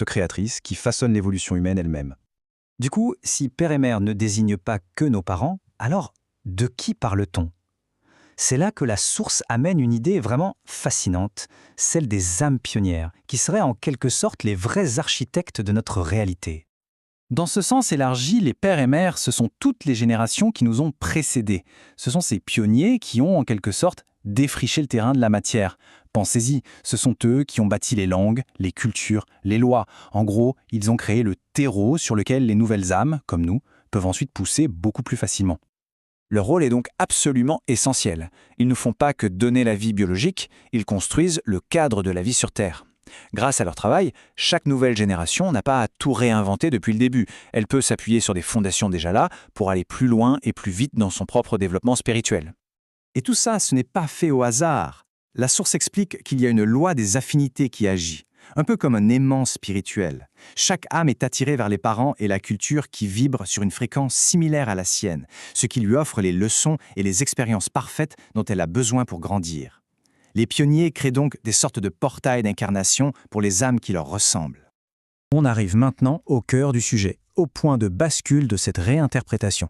créatrice qui façonne l'évolution humaine elle-même. Du coup, si père et mère ne désignent pas que nos parents, alors de qui parle-t-on? C'est là que la source amène une idée vraiment fascinante, celle des âmes pionnières, qui seraient en quelque sorte les vrais architectes de notre réalité. Dans ce sens élargi, les pères et mères, ce sont toutes les générations qui nous ont précédés. Ce sont ces pionniers qui ont, en quelque sorte, défriché le terrain de la matière. Pensez-y, ce sont eux qui ont bâti les langues, les cultures, les lois. En gros, ils ont créé le terreau sur lequel les nouvelles âmes, comme nous, peuvent ensuite pousser beaucoup plus facilement. Leur rôle est donc absolument essentiel. Ils ne font pas que donner la vie biologique, ils construisent le cadre de la vie sur Terre. Grâce à leur travail, chaque nouvelle génération n'a pas à tout réinventer depuis le début. Elle peut s'appuyer sur des fondations déjà là pour aller plus loin et plus vite dans son propre développement spirituel. Et tout ça, ce n'est pas fait au hasard. La source explique qu'il y a une loi des affinités qui agit, un peu comme un aimant spirituel. Chaque âme est attirée vers les parents et la culture qui vibre sur une fréquence similaire à la sienne, ce qui lui offre les leçons et les expériences parfaites dont elle a besoin pour grandir. Les pionniers créent donc des sortes de portails d'incarnation pour les âmes qui leur ressemblent. On arrive maintenant au cœur du sujet, au point de bascule de cette réinterprétation.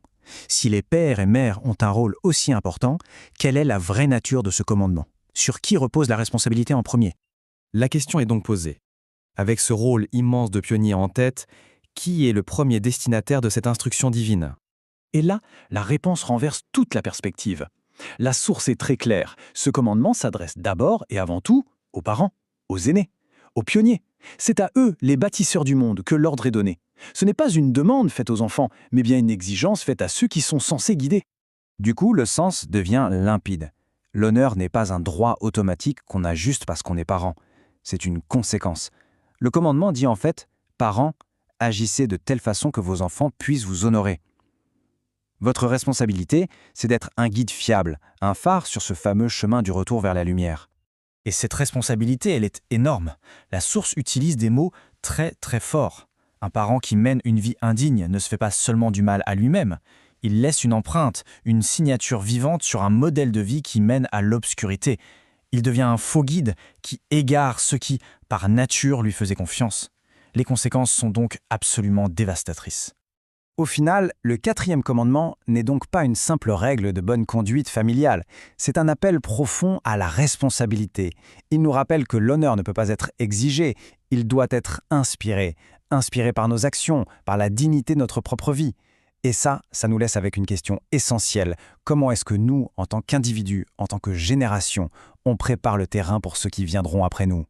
Si les pères et mères ont un rôle aussi important, quelle est la vraie nature de ce commandement? Sur qui repose la responsabilité en premier? La question est donc posée. Avec ce rôle immense de pionnier en tête, qui est le premier destinataire de cette instruction divine? Et là, la réponse renverse toute la perspective. La source est très claire. Ce commandement s'adresse d'abord et avant tout aux parents, aux aînés, aux pionniers. C'est à eux, les bâtisseurs du monde, que l'ordre est donné. Ce n'est pas une demande faite aux enfants, mais bien une exigence faite à ceux qui sont censés guider. Du coup, le sens devient limpide. L'honneur n'est pas un droit automatique qu'on a juste parce qu'on est parent. C'est une conséquence. Le commandement dit en fait « Parents, agissez de telle façon que vos enfants puissent vous honorer ». Votre responsabilité, c'est d'être un guide fiable, un phare sur ce fameux chemin du retour vers la lumière. Et cette responsabilité, elle est énorme. La source utilise des mots très très forts. Un parent qui mène une vie indigne ne se fait pas seulement du mal à lui-même. Il laisse une empreinte, une signature vivante sur un modèle de vie qui mène à l'obscurité. Il devient un faux guide qui égare ceux qui, par nature, lui faisaient confiance. Les conséquences sont donc absolument dévastatrices. Au final, le 4e commandement n'est donc pas une simple règle de bonne conduite familiale. C'est un appel profond à la responsabilité. Il nous rappelle que l'honneur ne peut pas être exigé, il doit être inspiré. Inspiré par nos actions, par la dignité de notre propre vie. Et ça nous laisse avec une question essentielle. Comment est-ce que nous, en tant qu'individus, en tant que génération, on prépare le terrain pour ceux qui viendront après nous ?